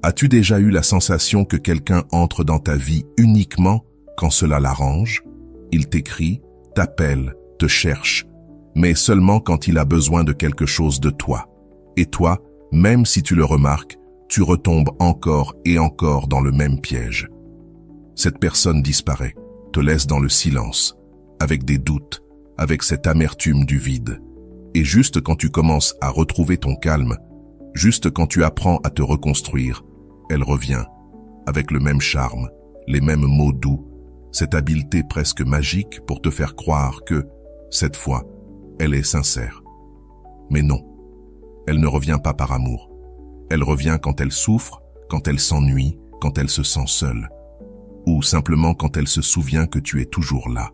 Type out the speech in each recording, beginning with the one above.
As-tu déjà eu la sensation que quelqu'un entre dans ta vie uniquement quand cela l'arrange? Il t'écrit, t'appelle, te cherche, mais seulement quand il a besoin de quelque chose de toi. Et toi, même si tu le remarques, tu retombes encore et encore dans le même piège. Cette personne disparaît, te laisse dans le silence, avec des doutes, avec cette amertume du vide. Et juste quand tu commences à retrouver ton calme, juste quand tu apprends à te reconstruire, elle revient, avec le même charme, les mêmes mots doux, cette habileté presque magique pour te faire croire que, cette fois, elle est sincère. Mais non, elle ne revient pas par amour. Elle revient quand elle souffre, quand elle s'ennuie, quand elle se sent seule. Ou simplement quand elle se souvient que tu es toujours là.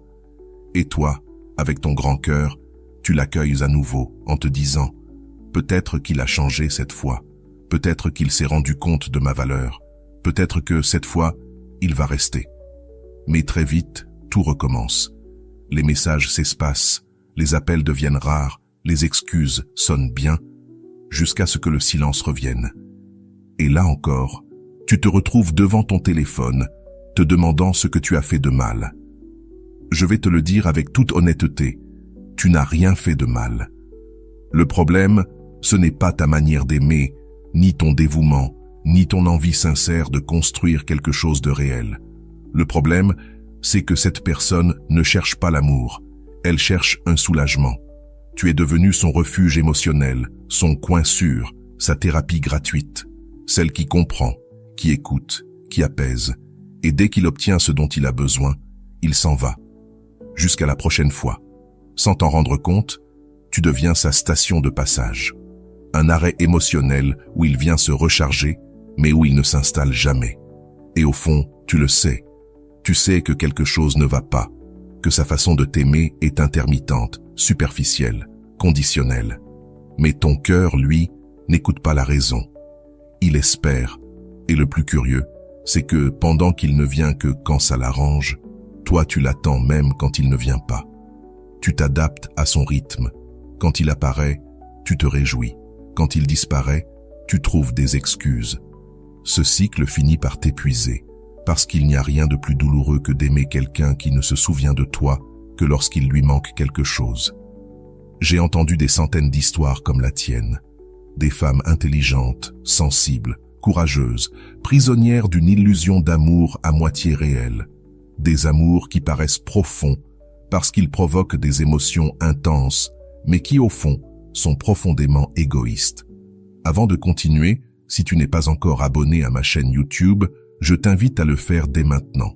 Et toi, avec ton grand cœur, tu l'accueilles à nouveau en te disant « Peut-être qu'il a changé cette fois, peut-être qu'il s'est rendu compte de ma valeur, peut-être que cette fois, il va rester. » Mais très vite, tout recommence. Les messages s'espacent, les appels deviennent rares, les excuses sonnent bien, jusqu'à ce que le silence revienne. Et là encore, tu te retrouves devant ton téléphone, te demandant ce que tu as fait de mal. Je vais te le dire avec toute honnêteté, tu n'as rien fait de mal. Le problème, ce n'est pas ta manière d'aimer, ni ton dévouement, ni ton envie sincère de construire quelque chose de réel. Le problème, c'est que cette personne ne cherche pas l'amour, elle cherche un soulagement. Tu es devenu son refuge émotionnel, son coin sûr, sa thérapie gratuite, celle qui comprend, qui écoute, qui apaise. Et dès qu'il obtient ce dont il a besoin, il s'en va. Jusqu'à la prochaine fois. Sans t'en rendre compte, tu deviens sa station de passage. Un arrêt émotionnel où il vient se recharger, mais où il ne s'installe jamais. Et au fond, tu le sais. Tu sais que quelque chose ne va pas, que sa façon de t'aimer est intermittente, superficielle, conditionnelle. Mais ton cœur, lui, n'écoute pas la raison. Il espère. Et le plus curieux, c'est que pendant qu'il ne vient que quand ça l'arrange, toi tu l'attends même quand il ne vient pas. Tu t'adaptes à son rythme. Quand il apparaît, tu te réjouis. Quand il disparaît, tu trouves des excuses. Ce cycle finit par t'épuiser, parce qu'il n'y a rien de plus douloureux que d'aimer quelqu'un qui ne se souvient de toi que lorsqu'il lui manque quelque chose. J'ai entendu des centaines d'histoires comme la tienne. Des femmes intelligentes, sensibles, courageuses, prisonnières d'une illusion d'amour à moitié réelle. Des amours qui paraissent profonds parce qu'ils provoquent des émotions intenses, mais qui au fond sont profondément égoïstes. Avant de continuer, si tu n'es pas encore abonné à ma chaîne YouTube, je t'invite à le faire dès maintenant.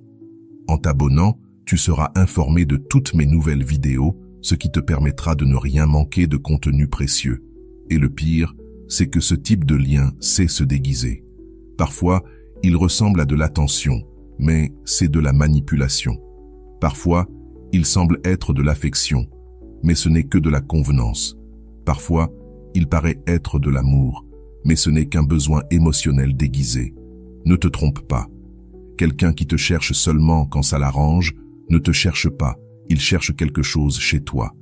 En t'abonnant, tu seras informé de toutes mes nouvelles vidéos, ce qui te permettra de ne rien manquer de contenu précieux. Et le pire, c'est que ce type de lien sait se déguiser. Parfois, il ressemble à de l'attention, mais c'est de la manipulation. Parfois, il semble être de l'affection, mais ce n'est que de la convenance. Parfois, il paraît être de l'amour, mais ce n'est qu'un besoin émotionnel déguisé. Ne te trompe pas. Quelqu'un qui te cherche seulement quand ça l'arrange ne te cherche pas, il cherche quelque chose chez toi.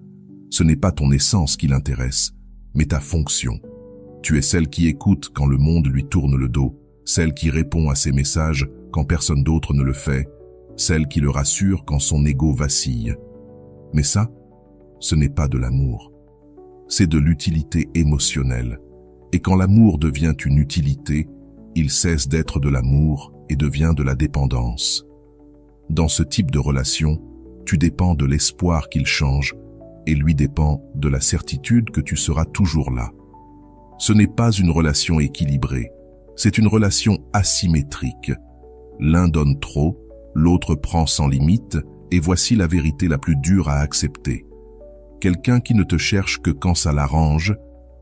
Ce n'est pas ton essence qui l'intéresse, mais ta fonction. Tu es celle qui écoute quand le monde lui tourne le dos, celle qui répond à ses messages quand personne d'autre ne le fait, celle qui le rassure quand son ego vacille. Mais ça, ce n'est pas de l'amour. C'est de l'utilité émotionnelle. Et quand l'amour devient une utilité, il cesse d'être de l'amour et devient de la dépendance. Dans ce type de relation, tu dépends de l'espoir qu'il change et lui dépend de la certitude que tu seras toujours là. Ce n'est pas une relation équilibrée, c'est une relation asymétrique. L'un donne trop, l'autre prend sans limite, et voici la vérité la plus dure à accepter. Quelqu'un qui ne te cherche que quand ça l'arrange,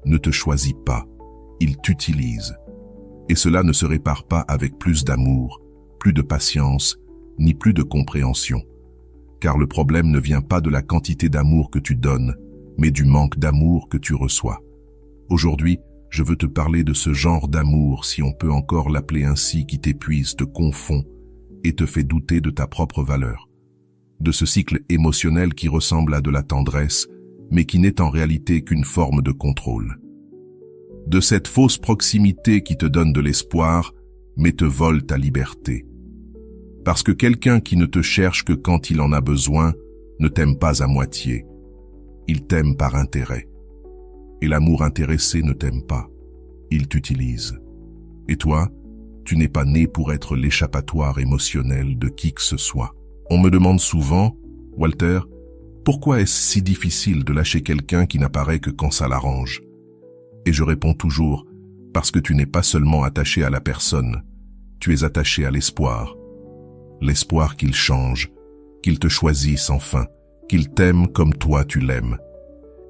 ne te choisit pas, il t'utilise. Et cela ne se répare pas avec plus d'amour, plus de patience, ni plus de compréhension. Car le problème ne vient pas de la quantité d'amour que tu donnes, mais du manque d'amour que tu reçois. Aujourd'hui, je veux te parler de ce genre d'amour, si on peut encore l'appeler ainsi, qui t'épuise, te confond et te fait douter de ta propre valeur. De ce cycle émotionnel qui ressemble à de la tendresse, mais qui n'est en réalité qu'une forme de contrôle. De cette fausse proximité qui te donne de l'espoir, mais te vole ta liberté. Parce que quelqu'un qui ne te cherche que quand il en a besoin ne t'aime pas à moitié. Il t'aime par intérêt. Et l'amour intéressé ne t'aime pas. Il t'utilise. Et toi, tu n'es pas né pour être l'échappatoire émotionnel de qui que ce soit. On me demande souvent, Walter, pourquoi est-ce si difficile de lâcher quelqu'un qui n'apparaît que quand ça l'arrange? Et je réponds toujours, parce que tu n'es pas seulement attaché à la personne, tu es attaché à l'espoir. L'espoir qu'il change, qu'il te choisisse enfin, qu'il t'aime comme toi tu l'aimes.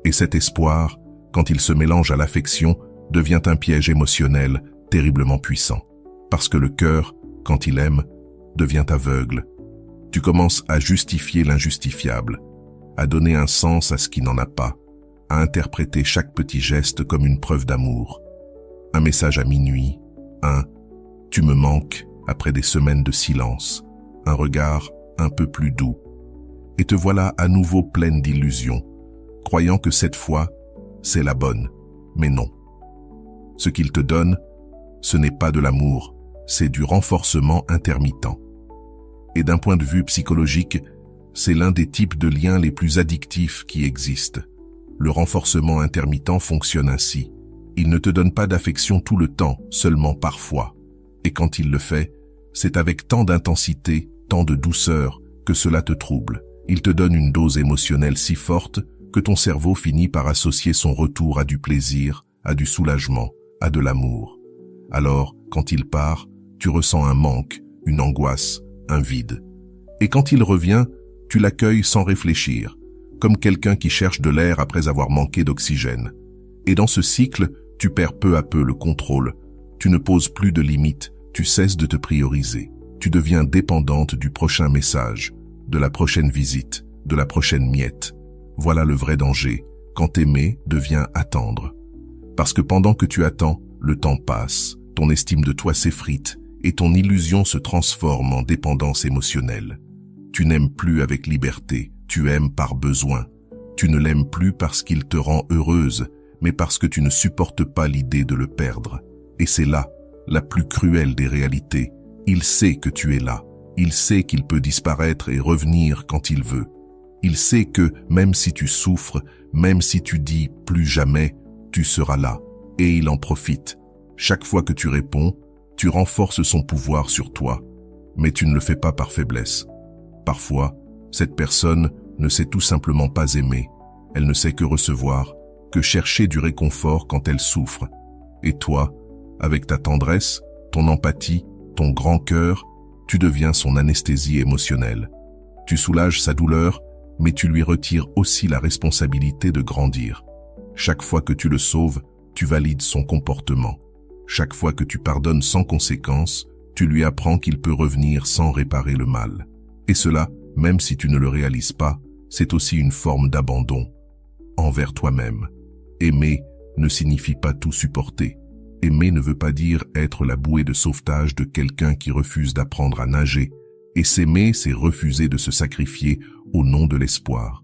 Et cet espoir, quand il se mélange à l'affection, devient un piège émotionnel terriblement puissant. Parce que le cœur, quand il aime, devient aveugle. Tu commences à justifier l'injustifiable, à donner un sens à ce qui n'en a pas, à interpréter chaque petit geste comme une preuve d'amour. Un message à minuit, un « tu me manques » après des semaines de silence, un regard un peu plus doux. Et te voilà à nouveau pleine d'illusions, croyant que cette fois, c'est la bonne. Mais non. Ce qu'il te donne, ce n'est pas de l'amour, c'est du renforcement intermittent. Et d'un point de vue psychologique, c'est l'un des types de liens les plus addictifs qui existent. Le renforcement intermittent fonctionne ainsi. Il ne te donne pas d'affection tout le temps, seulement parfois. Et quand il le fait, c'est avec tant d'intensité, tant de douceur, que cela te trouble. Il te donne une dose émotionnelle si forte que ton cerveau finit par associer son retour à du plaisir, à du soulagement, à de l'amour. Alors, quand il part, tu ressens un manque, une angoisse, un vide. Et quand il revient, tu l'accueilles sans réfléchir, comme quelqu'un qui cherche de l'air après avoir manqué d'oxygène. Et dans ce cycle, tu perds peu à peu le contrôle. Tu ne poses plus de limites, tu cesses de te prioriser. Tu deviens dépendante du prochain message, de la prochaine visite, de la prochaine miette. Voilà le vrai danger, quand aimer devient attendre. Parce que pendant que tu attends, le temps passe, ton estime de toi s'effrite et ton illusion se transforme en dépendance émotionnelle. Tu n'aimes plus avec liberté, tu aimes par besoin. Tu ne l'aimes plus parce qu'il te rend heureuse, mais parce que tu ne supportes pas l'idée de le perdre. Et c'est là, la plus cruelle des réalités. Il sait que tu es là. Il sait qu'il peut disparaître et revenir quand il veut. Il sait que, même si tu souffres, même si tu dis « plus jamais », tu seras là. Et il en profite. Chaque fois que tu réponds, tu renforces son pouvoir sur toi. Mais tu ne le fais pas par faiblesse. Parfois, cette personne ne sait tout simplement pas aimer. Elle ne sait que recevoir, que chercher du réconfort quand elle souffre. Et toi, avec ta tendresse, ton empathie, ton grand cœur, tu deviens son anesthésie émotionnelle. Tu soulages sa douleur, mais tu lui retires aussi la responsabilité de grandir. Chaque fois que tu le sauves, tu valides son comportement. Chaque fois que tu pardonnes sans conséquence, tu lui apprends qu'il peut revenir sans réparer le mal. Et cela, même si tu ne le réalises pas, c'est aussi une forme d'abandon envers toi-même. Aimer ne signifie pas tout supporter. Aimer ne veut pas dire être la bouée de sauvetage de quelqu'un qui refuse d'apprendre à nager. Et s'aimer, c'est refuser de se sacrifier au nom de l'espoir.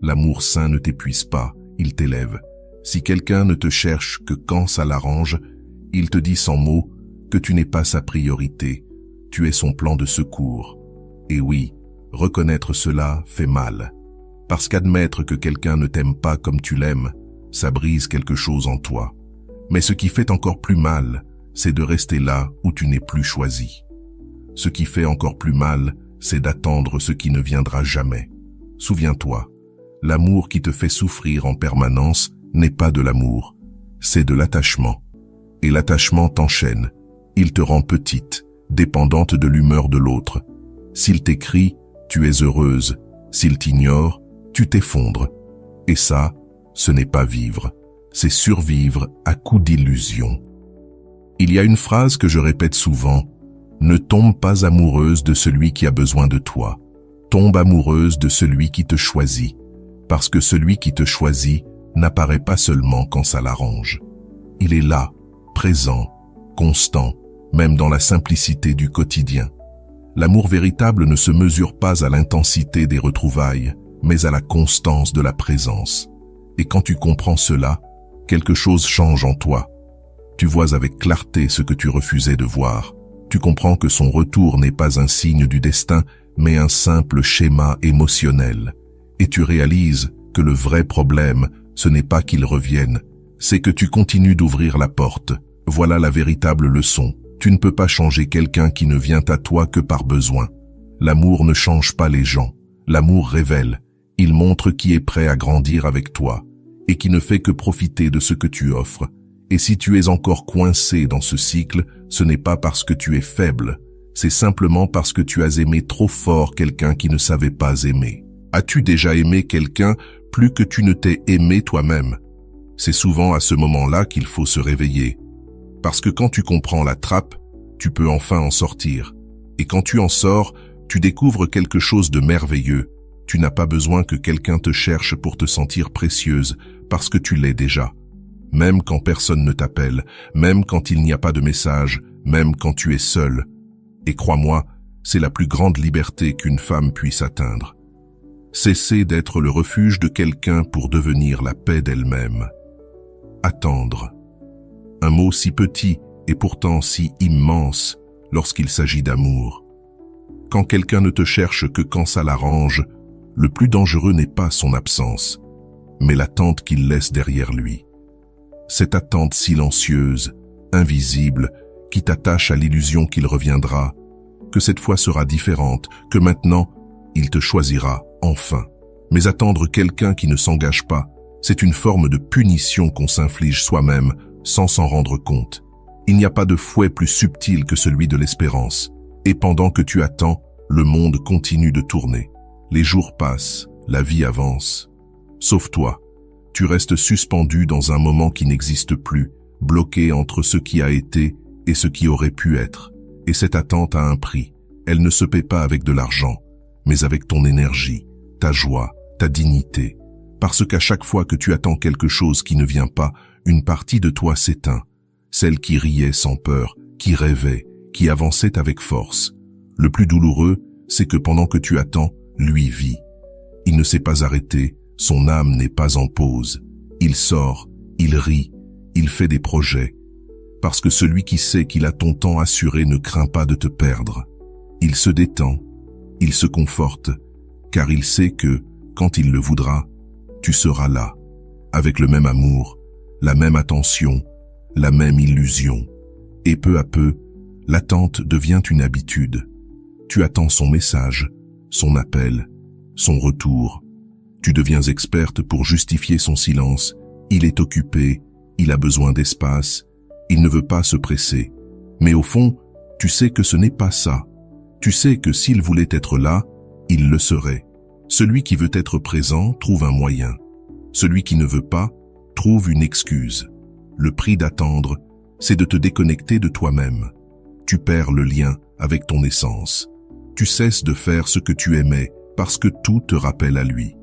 L'amour sain ne t'épuise pas, il t'élève. Si quelqu'un ne te cherche que quand ça l'arrange, il te dit sans mots que tu n'es pas sa priorité, tu es son plan de secours. Et oui, reconnaître cela fait mal. Parce qu'admettre que quelqu'un ne t'aime pas comme tu l'aimes, ça brise quelque chose en toi. Mais ce qui fait encore plus mal, c'est de rester là où tu n'es plus choisi. Ce qui fait encore plus mal, c'est d'attendre ce qui ne viendra jamais. Souviens-toi, l'amour qui te fait souffrir en permanence n'est pas de l'amour, c'est de l'attachement. Et l'attachement t'enchaîne, il te rend petite, dépendante de l'humeur de l'autre. S'il t'écrit, tu es heureuse, s'il t'ignore, tu t'effondres. Et ça, ce n'est pas vivre, c'est survivre à coup d'illusions. Il y a une phrase que je répète souvent, « Ne tombe pas amoureuse de celui qui a besoin de toi, tombe amoureuse de celui qui te choisit, parce que celui qui te choisit n'apparaît pas seulement quand ça l'arrange. Il est là, présent, constant, même dans la simplicité du quotidien. L'amour véritable ne se mesure pas à l'intensité des retrouvailles, mais à la constance de la présence. Et quand tu comprends cela, quelque chose change en toi. Tu vois avec clarté ce que tu refusais de voir. Tu comprends que son retour n'est pas un signe du destin, mais un simple schéma émotionnel. Et tu réalises que le vrai problème, ce n'est pas qu'il revienne, c'est que tu continues d'ouvrir la porte. Voilà la véritable leçon. Tu ne peux pas changer quelqu'un qui ne vient à toi que par besoin. L'amour ne change pas les gens. L'amour révèle. Il montre qui est prêt à grandir avec toi et qui ne fait que profiter de ce que tu offres. Et si tu es encore coincé dans ce cycle, ce n'est pas parce que tu es faible, c'est simplement parce que tu as aimé trop fort quelqu'un qui ne savait pas aimer. As-tu déjà aimé quelqu'un plus que tu ne t'es aimé toi-même? C'est souvent à ce moment-là qu'il faut se réveiller. Parce que quand tu comprends la trappe, tu peux enfin en sortir. Et quand tu en sors, tu découvres quelque chose de merveilleux. Tu n'as pas besoin que quelqu'un te cherche pour te sentir précieuse, parce que tu l'es déjà. Même quand personne ne t'appelle, même quand il n'y a pas de message, même quand tu es seule. Et crois-moi, c'est la plus grande liberté qu'une femme puisse atteindre. Cesser d'être le refuge de quelqu'un pour devenir la paix d'elle-même. Attendre. Un mot si petit et pourtant si immense lorsqu'il s'agit d'amour. Quand quelqu'un ne te cherche que quand ça l'arrange, le plus dangereux n'est pas son absence, mais l'attente qu'il laisse derrière lui. Cette attente silencieuse, invisible, qui t'attache à l'illusion qu'il reviendra, que cette fois sera différente, que maintenant, il te choisira, enfin. Mais attendre quelqu'un qui ne s'engage pas, c'est une forme de punition qu'on s'inflige soi-même sans s'en rendre compte. Il n'y a pas de fouet plus subtil que celui de l'espérance. Et pendant que tu attends, le monde continue de tourner. Les jours passent, la vie avance. Sauf toi. Tu restes suspendu dans un moment qui n'existe plus, bloqué entre ce qui a été et ce qui aurait pu être. Et cette attente a un prix. Elle ne se paie pas avec de l'argent, mais avec ton énergie, ta joie, ta dignité. Parce qu'à chaque fois que tu attends quelque chose qui ne vient pas, une partie de toi s'éteint. Celle qui riait sans peur, qui rêvait, qui avançait avec force. Le plus douloureux, c'est que pendant que tu attends, lui vit. Il ne s'est pas arrêté. Son âme n'est pas en pause. Il sort, il rit, il fait des projets. Parce que celui qui sait qu'il a ton temps assuré ne craint pas de te perdre. Il se détend, il se conforte, car il sait que, quand il le voudra, tu seras là, avec le même amour, la même attention, la même illusion. Et peu à peu, l'attente devient une habitude. Tu attends son message, son appel, son retour. Tu deviens experte pour justifier son silence. Il est occupé, il a besoin d'espace, il ne veut pas se presser. Mais au fond, tu sais que ce n'est pas ça. Tu sais que s'il voulait être là, il le serait. Celui qui veut être présent trouve un moyen. Celui qui ne veut pas trouve une excuse. Le prix d'attendre, c'est de te déconnecter de toi-même. Tu perds le lien avec ton essence. Tu cesses de faire ce que tu aimais parce que tout te rappelle à lui.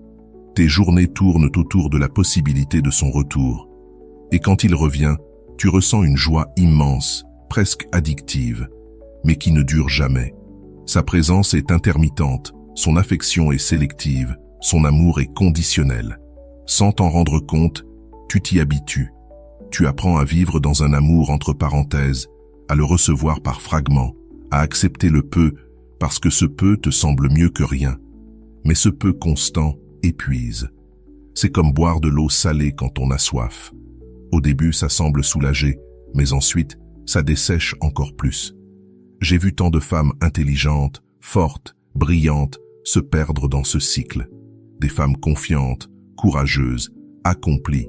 Tes journées tournent autour de la possibilité de son retour. Et quand il revient, tu ressens une joie immense, presque addictive, mais qui ne dure jamais. Sa présence est intermittente, son affection est sélective, son amour est conditionnel. Sans t'en rendre compte, tu t'y habitues. Tu apprends à vivre dans un amour entre parenthèses, à le recevoir par fragments, à accepter le peu, parce que ce peu te semble mieux que rien. Mais ce peu constant épuise. C'est comme boire de l'eau salée quand on a soif. Au début, ça semble soulager, mais ensuite, ça dessèche encore plus. J'ai vu tant de femmes intelligentes, fortes, brillantes, se perdre dans ce cycle. Des femmes confiantes, courageuses, accomplies,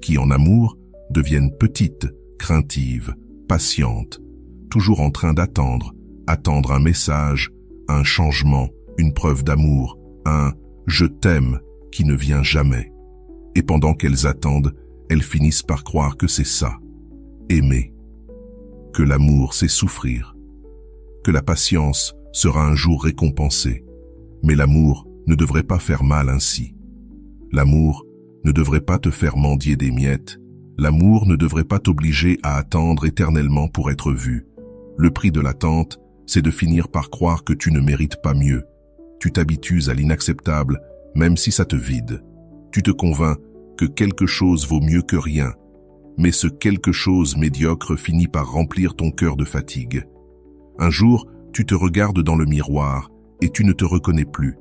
qui en amour deviennent petites, craintives, patientes, toujours en train d'attendre un message, un changement, une preuve d'amour, un « je t'aime » qui ne vient jamais. Et pendant qu'elles attendent, elles finissent par croire que c'est ça, aimer, que l'amour c'est souffrir, que la patience sera un jour récompensée. Mais l'amour ne devrait pas faire mal ainsi. L'amour ne devrait pas te faire mendier des miettes. L'amour ne devrait pas t'obliger à attendre éternellement pour être vu. Le prix de l'attente, c'est de finir par croire que tu ne mérites pas mieux. Tu t'habitues à l'inacceptable, même si ça te vide. Tu te convaincs que quelque chose vaut mieux que rien, mais ce quelque chose médiocre finit par remplir ton cœur de fatigue. Un jour, tu te regardes dans le miroir et tu ne te reconnais plus.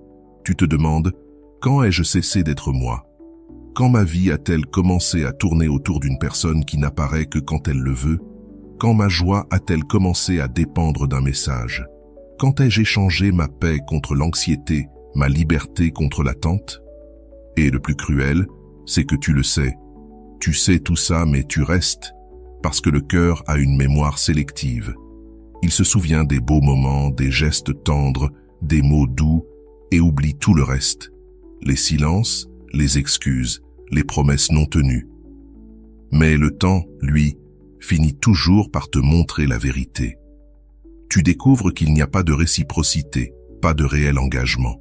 Tu te demandes, quand ai-je cessé d'être moi? Quand ma vie a-t-elle commencé à tourner autour d'une personne qui n'apparaît que quand elle le veut? Quand ma joie a-t-elle commencé à dépendre d'un message? Quand ai-je échangé ma paix contre l'anxiété, ma liberté contre l'attente? Et le plus cruel, c'est que tu le sais. Tu sais tout ça, mais tu restes, parce que le cœur a une mémoire sélective. Il se souvient des beaux moments, des gestes tendres, des mots doux, et oublie tout le reste. Les silences, les excuses, les promesses non tenues. Mais le temps, lui, finit toujours par te montrer la vérité. Tu découvres qu'il n'y a pas de réciprocité, pas de réel engagement.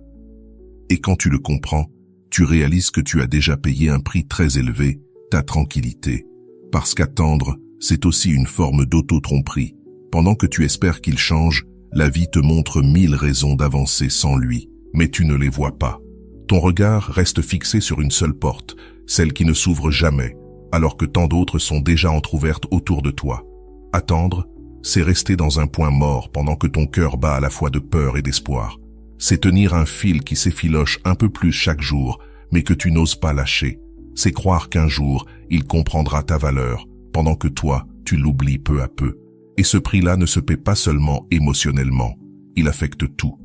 Et quand tu le comprends, tu réalises que tu as déjà payé un prix très élevé, ta tranquillité. Parce qu'attendre, c'est aussi une forme d'auto-tromperie. Pendant que tu espères qu'il change, la vie te montre 1000 raisons d'avancer sans lui, mais tu ne les vois pas. Ton regard reste fixé sur une seule porte, celle qui ne s'ouvre jamais, alors que tant d'autres sont déjà entr'ouvertes autour de toi. Attendre, c'est rester dans un point mort pendant que ton cœur bat à la fois de peur et d'espoir. C'est tenir un fil qui s'effiloche un peu plus chaque jour, mais que tu n'oses pas lâcher. C'est croire qu'un jour, il comprendra ta valeur, pendant que toi, tu l'oublies peu à peu. Et ce prix-là ne se paie pas seulement émotionnellement, il affecte tout.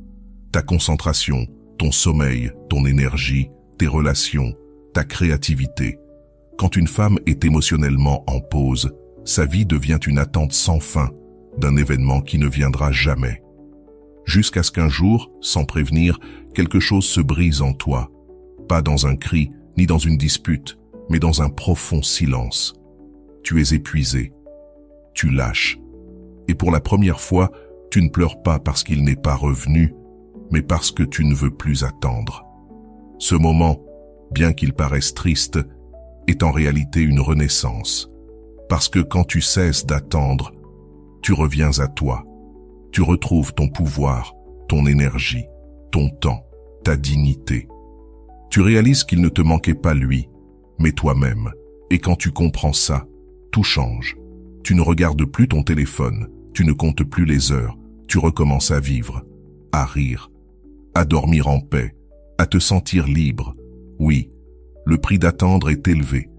Ta concentration, ton sommeil, ton énergie, tes relations, ta créativité. Quand une femme est émotionnellement en pause, sa vie devient une attente sans fin d'un événement qui ne viendra jamais. Jusqu'à ce qu'un jour, sans prévenir, quelque chose se brise en toi. Pas dans un cri, ni dans une dispute, mais dans un profond silence. Tu es épuisé. Tu lâches. Et pour la première fois, tu ne pleures pas parce qu'il n'est pas revenu, mais parce que tu ne veux plus attendre. Ce moment, bien qu'il paraisse triste, est en réalité une renaissance. Parce que quand tu cesses d'attendre, tu reviens à toi. Tu retrouves ton pouvoir, ton énergie, ton temps, ta dignité. Tu réalises qu'il ne te manquait pas lui, mais toi-même. Et quand tu comprends ça, tout change. Tu ne regardes plus ton téléphone, tu ne comptes plus les heures, tu recommences à vivre, à rire, à dormir en paix, à te sentir libre. Oui, le prix d'attendre est élevé,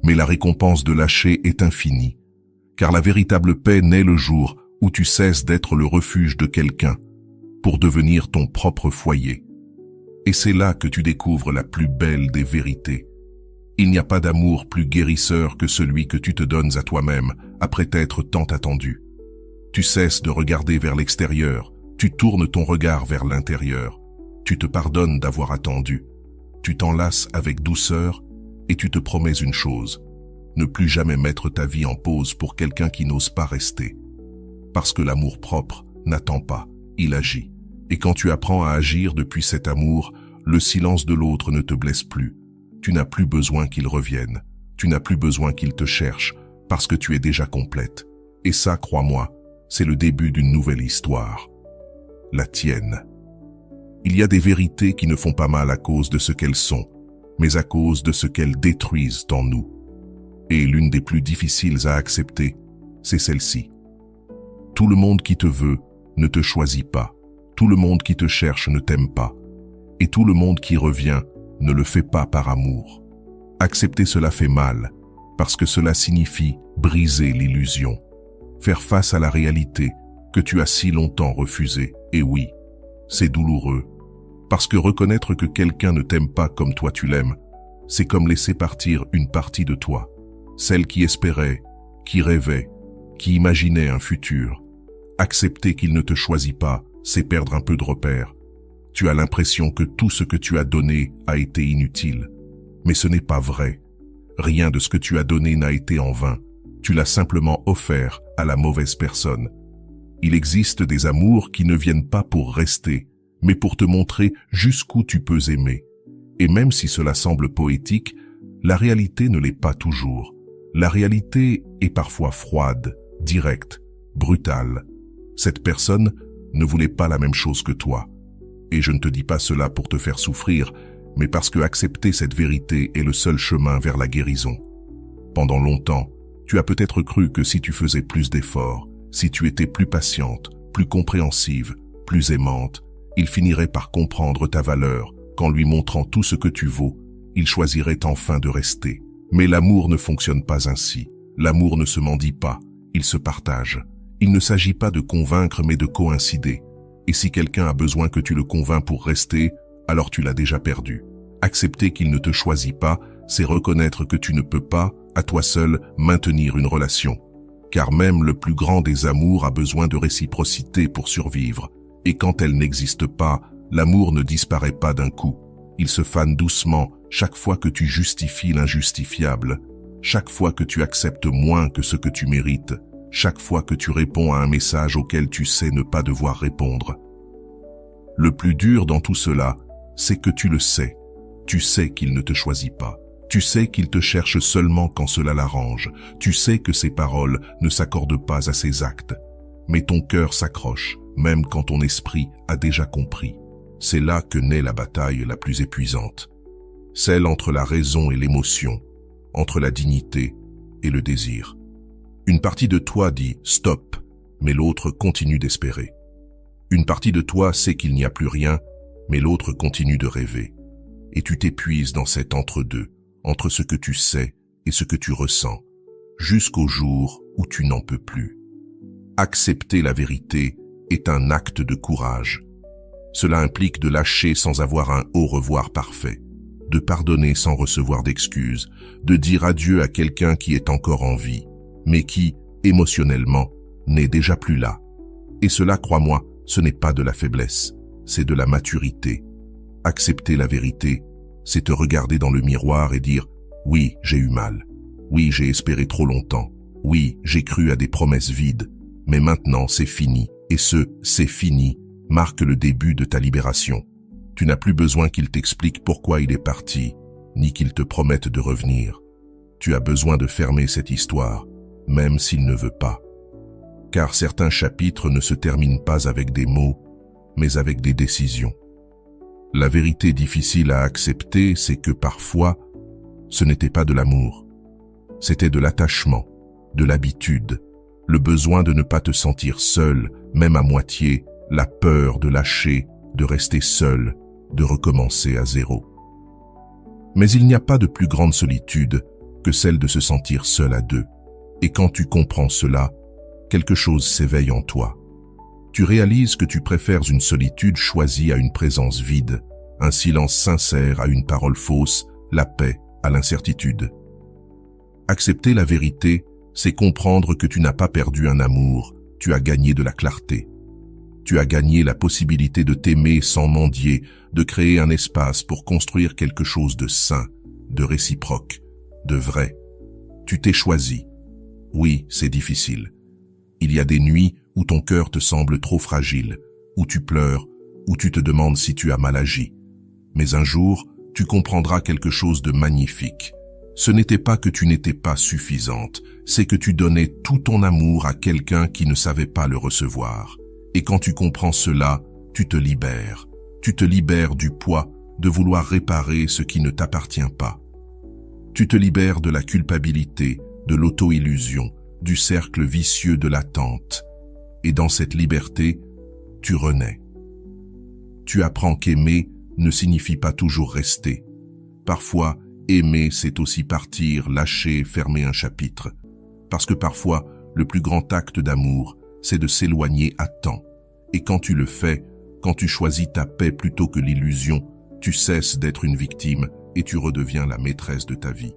mais la récompense de lâcher est infinie, car la véritable paix naît le jour où tu cesses d'être le refuge de quelqu'un pour devenir ton propre foyer. Et c'est là que tu découvres la plus belle des vérités. Il n'y a pas d'amour plus guérisseur que celui que tu te donnes à toi-même après t'être tant attendu. Tu cesses de regarder vers l'extérieur, tu tournes ton regard vers l'intérieur. Tu te pardonnes d'avoir attendu. Tu t'enlaces avec douceur et tu te promets une chose, ne plus jamais mettre ta vie en pause pour quelqu'un qui n'ose pas rester. Parce que l'amour propre n'attend pas, il agit. Et quand tu apprends à agir depuis cet amour, le silence de l'autre ne te blesse plus. Tu n'as plus besoin qu'il revienne. Tu n'as plus besoin qu'il te cherche, parce que tu es déjà complète. Et ça, crois-moi, c'est le début d'une nouvelle histoire. La tienne. Il y a des vérités qui ne font pas mal à cause de ce qu'elles sont, mais à cause de ce qu'elles détruisent en nous. Et l'une des plus difficiles à accepter, c'est celle-ci. Tout le monde qui te veut ne te choisit pas. Tout le monde qui te cherche ne t'aime pas. Et tout le monde qui revient ne le fait pas par amour. Accepter cela fait mal, parce que cela signifie briser l'illusion, faire face à la réalité que tu as si longtemps refusée. Et oui, c'est douloureux, parce que reconnaître que quelqu'un ne t'aime pas comme toi tu l'aimes, c'est comme laisser partir une partie de toi, celle qui espérait, qui rêvait, qui imaginait un futur. Accepter qu'il ne te choisit pas, c'est perdre un peu de repère. Tu as l'impression que tout ce que tu as donné a été inutile. Mais ce n'est pas vrai. Rien de ce que tu as donné n'a été en vain. Tu l'as simplement offert à la mauvaise personne. Il existe des amours qui ne viennent pas pour rester, mais pour te montrer jusqu'où tu peux aimer. Et même si cela semble poétique, la réalité ne l'est pas toujours. La réalité est parfois froide, directe, brutale. Cette personne ne voulait pas la même chose que toi. Et je ne te dis pas cela pour te faire souffrir, mais parce que accepter cette vérité est le seul chemin vers la guérison. Pendant longtemps, tu as peut-être cru que si tu faisais plus d'efforts, si tu étais plus patiente, plus compréhensive, plus aimante. Il finirait par comprendre ta valeur. Qu'en lui montrant tout ce que tu vaux, il choisirait enfin de rester. Mais l'amour ne fonctionne pas ainsi. L'amour ne se mendie pas, il se partage. Il ne s'agit pas de convaincre mais de coïncider. Et si quelqu'un a besoin que tu le convaincs pour rester, alors tu l'as déjà perdu. Accepter qu'il ne te choisit pas, c'est reconnaître que tu ne peux pas, à toi seul, maintenir une relation. Car même le plus grand des amours a besoin de réciprocité pour survivre. Et quand elle n'existe pas, l'amour ne disparaît pas d'un coup. Il se fane doucement chaque fois que tu justifies l'injustifiable, chaque fois que tu acceptes moins que ce que tu mérites, chaque fois que tu réponds à un message auquel tu sais ne pas devoir répondre. Le plus dur dans tout cela, c'est que tu le sais. Tu sais qu'il ne te choisit pas. Tu sais qu'il te cherche seulement quand cela l'arrange. Tu sais que ses paroles ne s'accordent pas à ses actes. Mais ton cœur s'accroche, même quand ton esprit a déjà compris. C'est là que naît la bataille la plus épuisante. Celle entre la raison et l'émotion, entre la dignité et le désir. Une partie de toi dit « stop », mais l'autre continue d'espérer. Une partie de toi sait qu'il n'y a plus rien, mais l'autre continue de rêver. Et tu t'épuises dans cet entre-deux, entre ce que tu sais et ce que tu ressens, jusqu'au jour où tu n'en peux plus. Accepter la vérité est un acte de courage. Cela implique de lâcher sans avoir un au revoir parfait, de pardonner sans recevoir d'excuses, de dire adieu à quelqu'un qui est encore en vie, mais qui, émotionnellement, n'est déjà plus là. Et cela, crois-moi, ce n'est pas de la faiblesse, c'est de la maturité. Accepter la vérité, c'est te regarder dans le miroir et dire « Oui, j'ai eu mal. Oui, j'ai espéré trop longtemps. Oui, j'ai cru à des promesses vides. Mais maintenant, c'est fini. » Et ce « c'est fini » marque le début de ta libération. Tu n'as plus besoin qu'il t'explique pourquoi il est parti, ni qu'il te promette de revenir. Tu as besoin de fermer cette histoire, même s'il ne veut pas. Car certains chapitres ne se terminent pas avec des mots, mais avec des décisions. La vérité difficile à accepter, c'est que parfois, ce n'était pas de l'amour. C'était de l'attachement, de l'habitude, le besoin de ne pas te sentir seul, même à moitié, la peur de lâcher, de rester seul, de recommencer à zéro. Mais il n'y a pas de plus grande solitude que celle de se sentir seul à deux. Et quand tu comprends cela, quelque chose s'éveille en toi. Tu réalises que tu préfères une solitude choisie à une présence vide, un silence sincère à une parole fausse, la paix à l'incertitude. Accepter la vérité, c'est comprendre que tu n'as pas perdu un amour, tu as gagné de la clarté. Tu as gagné la possibilité de t'aimer sans mendier, de créer un espace pour construire quelque chose de sain, de réciproque, de vrai. Tu t'es choisi. Oui, c'est difficile. Il y a des nuits où ton cœur te semble trop fragile, où tu pleures, où tu te demandes si tu as mal agi. Mais un jour, tu comprendras quelque chose de magnifique. Ce n'était pas que tu n'étais pas suffisante, c'est que tu donnais tout ton amour à quelqu'un qui ne savait pas le recevoir. Et quand tu comprends cela, tu te libères. Tu te libères du poids de vouloir réparer ce qui ne t'appartient pas. Tu te libères de la culpabilité, de l'auto-illusion, du cercle vicieux de l'attente. Et dans cette liberté, tu renais. Tu apprends qu'aimer ne signifie pas toujours rester. Parfois, aimer, c'est aussi partir, lâcher, fermer un chapitre. Parce que parfois, le plus grand acte d'amour, c'est de s'éloigner à temps. Et quand tu le fais, quand tu choisis ta paix plutôt que l'illusion, tu cesses d'être une victime et tu redeviens la maîtresse de ta vie.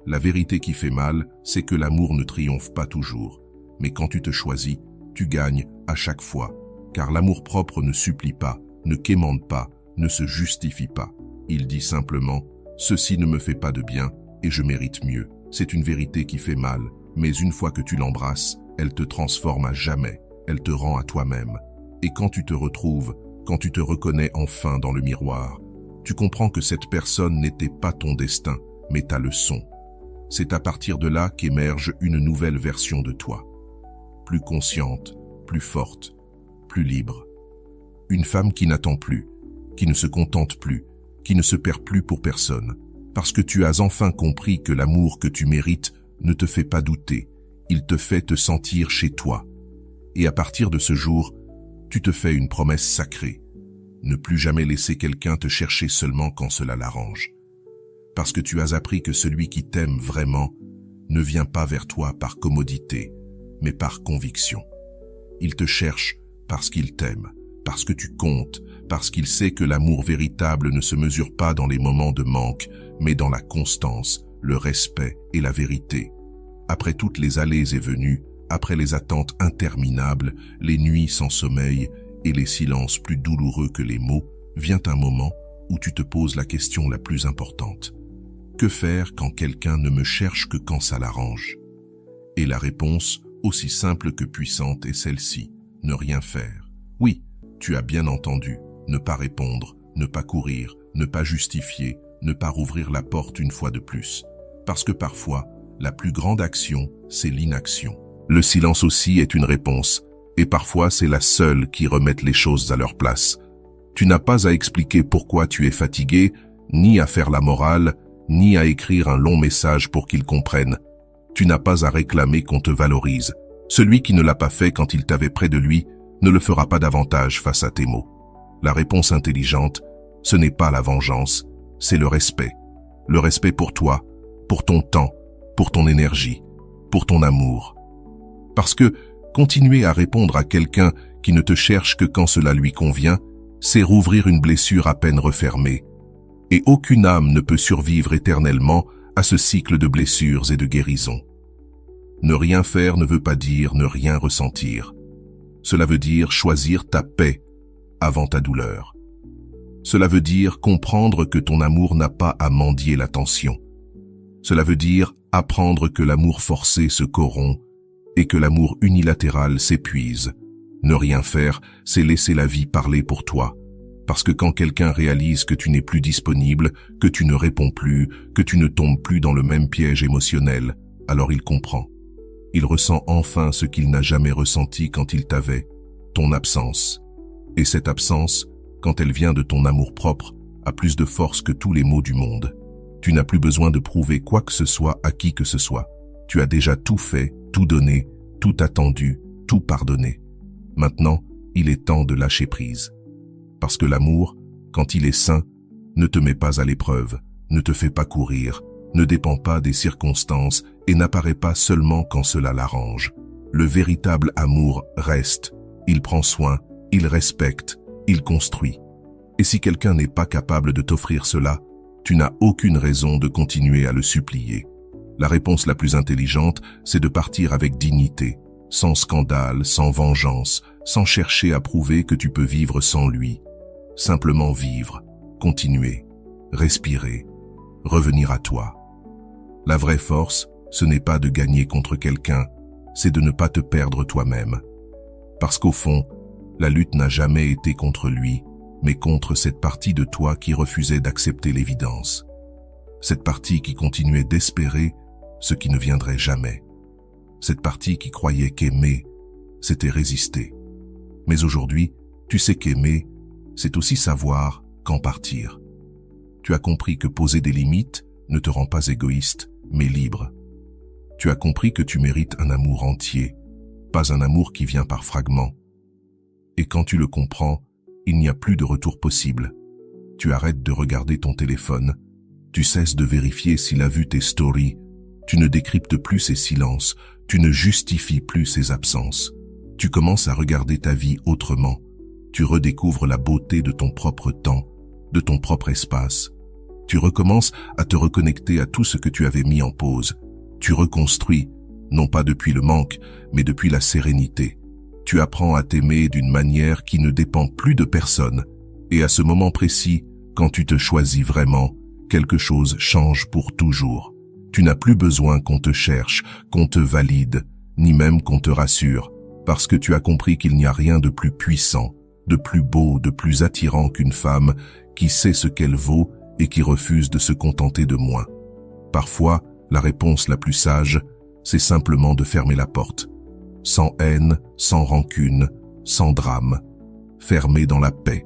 La vérité qui fait mal, c'est que l'amour ne triomphe pas toujours. Mais quand tu te choisis, tu gagnes à chaque fois. Car l'amour-propre ne supplie pas, ne quémande pas, ne se justifie pas. Il dit simplement « Ceci ne me fait pas de bien et je mérite mieux ». C'est une vérité qui fait mal, mais une fois que tu l'embrasses, elle te transforme à jamais, elle te rend à toi-même. Et quand tu te retrouves, quand tu te reconnais enfin dans le miroir, tu comprends que cette personne n'était pas ton destin, mais ta leçon. C'est à partir de là qu'émerge une nouvelle version de toi. Plus consciente, plus forte, plus libre. Une femme qui n'attend plus, qui ne se contente plus, qui ne se perd plus pour personne. Parce que tu as enfin compris que l'amour que tu mérites ne te fait pas douter. Il te fait te sentir chez toi. Et à partir de ce jour, tu te fais une promesse sacrée. Ne plus jamais laisser quelqu'un te chercher seulement quand cela l'arrange. Parce que tu as appris que celui qui t'aime vraiment ne vient pas vers toi par commodité, mais par conviction. Il te cherche parce qu'il t'aime, parce que tu comptes, parce qu'il sait que l'amour véritable ne se mesure pas dans les moments de manque, mais dans la constance, le respect et la vérité. Après toutes les allées et venues, après les attentes interminables, les nuits sans sommeil et les silences plus douloureux que les mots, vient un moment où tu te poses la question la plus importante. Que faire quand quelqu'un ne me cherche que quand ça l'arrange? Et la réponse, aussi simple que puissante, est celle-ci: ne rien faire. Oui, tu as bien entendu, ne pas répondre, ne pas courir, ne pas justifier, ne pas rouvrir la porte une fois de plus. Parce que parfois, la plus grande action, c'est l'inaction. Le silence aussi est une réponse, et parfois c'est la seule qui remet les choses à leur place. Tu n'as pas à expliquer pourquoi tu es fatigué, ni à faire la morale, ni à écrire un long message pour qu'ils comprennent. Tu n'as pas à réclamer qu'on te valorise. Celui qui ne l'a pas fait quand il t'avait près de lui ne le fera pas davantage face à tes mots. La réponse intelligente, ce n'est pas la vengeance, c'est le respect. Le respect pour toi, pour ton temps, pour ton énergie, pour ton amour. Parce que continuer à répondre à quelqu'un qui ne te cherche que quand cela lui convient, c'est rouvrir une blessure à peine refermée. Et aucune âme ne peut survivre éternellement à ce cycle de blessures et de guérison. Ne rien faire ne veut pas dire ne rien ressentir. Cela veut dire choisir ta paix avant ta douleur. Cela veut dire comprendre que ton amour n'a pas à mendier l'attention. Cela veut dire apprendre que l'amour forcé se corrompt et que l'amour unilatéral s'épuise. Ne rien faire, c'est laisser la vie parler pour toi. Parce que quand quelqu'un réalise que tu n'es plus disponible, que tu ne réponds plus, que tu ne tombes plus dans le même piège émotionnel, alors il comprend. Il ressent enfin ce qu'il n'a jamais ressenti quand il t'avait, ton absence. Et cette absence, quand elle vient de ton amour-propre, a plus de force que tous les mots du monde. Tu n'as plus besoin de prouver quoi que ce soit à qui que ce soit. Tu as déjà tout fait, tout donné, tout attendu, tout pardonné. Maintenant, il est temps de lâcher prise. Parce que l'amour, quand il est sain, ne te met pas à l'épreuve, ne te fait pas courir, ne dépend pas des circonstances et n'apparaît pas seulement quand cela l'arrange. Le véritable amour reste, il prend soin, il respecte, il construit. Et si quelqu'un n'est pas capable de t'offrir cela, tu n'as aucune raison de continuer à le supplier. La réponse la plus intelligente, c'est de partir avec dignité, sans scandale, sans vengeance, sans chercher à prouver que tu peux vivre sans lui. Simplement vivre, continuer, respirer, revenir à toi. La vraie force, ce n'est pas de gagner contre quelqu'un, c'est de ne pas te perdre toi-même. Parce qu'au fond, la lutte n'a jamais été contre lui, mais contre cette partie de toi qui refusait d'accepter l'évidence. Cette partie qui continuait d'espérer ce qui ne viendrait jamais. Cette partie qui croyait qu'aimer, c'était résister. Mais aujourd'hui, tu sais qu'aimer, c'est aussi savoir quand partir. Tu as compris que poser des limites ne te rend pas égoïste, mais libre. Tu as compris que tu mérites un amour entier, pas un amour qui vient par fragments. Et quand tu le comprends, il n'y a plus de retour possible. Tu arrêtes de regarder ton téléphone, tu cesses de vérifier s'il a vu tes stories, tu ne décryptes plus ses silences, tu ne justifies plus ses absences. Tu commences à regarder ta vie autrement. Tu redécouvres la beauté de ton propre temps, de ton propre espace. Tu recommences à te reconnecter à tout ce que tu avais mis en pause. Tu reconstruis, non pas depuis le manque, mais depuis la sérénité. Tu apprends à t'aimer d'une manière qui ne dépend plus de personne. Et à ce moment précis, quand tu te choisis vraiment, quelque chose change pour toujours. Tu n'as plus besoin qu'on te cherche, qu'on te valide, ni même qu'on te rassure, parce que tu as compris qu'il n'y a rien de plus puissant, de plus beau, de plus attirant qu'une femme qui sait ce qu'elle vaut et qui refuse de se contenter de moins. Parfois, la réponse la plus sage, c'est simplement de fermer la porte. Sans haine, sans rancune, sans drame. Fermer dans la paix.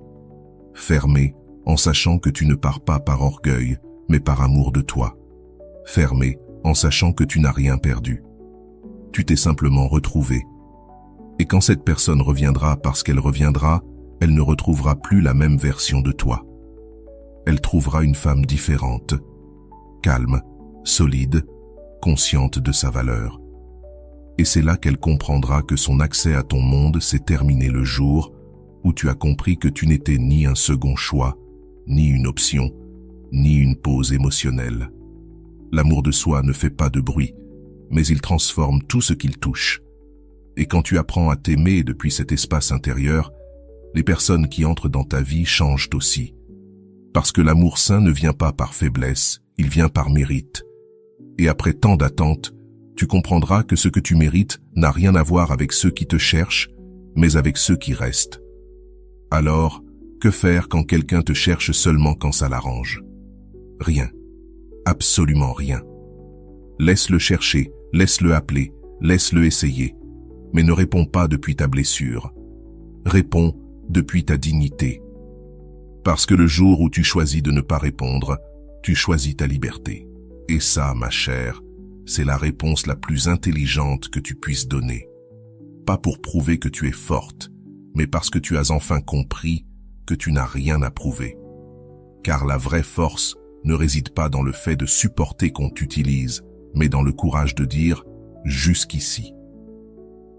Fermer en sachant que tu ne pars pas par orgueil, mais par amour de toi. Fermer en sachant que tu n'as rien perdu. Tu t'es simplement retrouvé. Et quand cette personne reviendra parce qu'elle reviendra, elle ne retrouvera plus la même version de toi. Elle trouvera une femme différente, calme, solide, consciente de sa valeur. Et c'est là qu'elle comprendra que son accès à ton monde s'est terminé le jour où tu as compris que tu n'étais ni un second choix, ni une option, ni une pause émotionnelle. L'amour de soi ne fait pas de bruit, mais il transforme tout ce qu'il touche. Et quand tu apprends à t'aimer depuis cet espace intérieur, les personnes qui entrent dans ta vie changent aussi. Parce que l'amour sain ne vient pas par faiblesse, il vient par mérite. Et après tant d'attentes, tu comprendras que ce que tu mérites n'a rien à voir avec ceux qui te cherchent, mais avec ceux qui restent. Alors, que faire quand quelqu'un te cherche seulement quand ça l'arrange? Rien. Absolument rien. Laisse-le chercher, laisse-le appeler, laisse-le essayer. Mais ne réponds pas depuis ta blessure. Réponds depuis ta dignité. Parce que le jour où tu choisis de ne pas répondre, tu choisis ta liberté. Et ça, ma chère, c'est la réponse la plus intelligente que tu puisses donner. Pas pour prouver que tu es forte, mais parce que tu as enfin compris que tu n'as rien à prouver. Car la vraie force ne réside pas dans le fait de supporter qu'on t'utilise, mais dans le courage de dire « jusqu'ici ».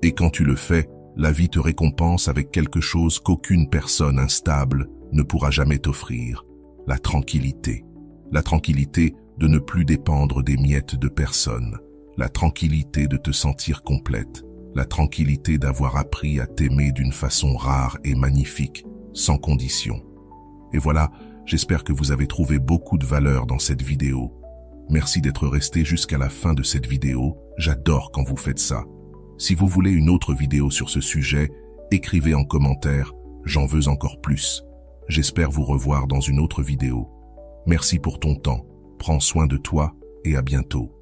Et quand tu le fais, la vie te récompense avec quelque chose qu'aucune personne instable ne pourra jamais t'offrir, la tranquillité. La tranquillité de ne plus dépendre des miettes de personne, la tranquillité de te sentir complète, la tranquillité d'avoir appris à t'aimer d'une façon rare et magnifique, sans condition. Et voilà, j'espère que vous avez trouvé beaucoup de valeur dans cette vidéo. Merci d'être resté jusqu'à la fin de cette vidéo, j'adore quand vous faites ça. Si vous voulez une autre vidéo sur ce sujet, écrivez en commentaire, j'en veux encore plus. J'espère vous revoir dans une autre vidéo. Merci pour ton temps, prends soin de toi et à bientôt.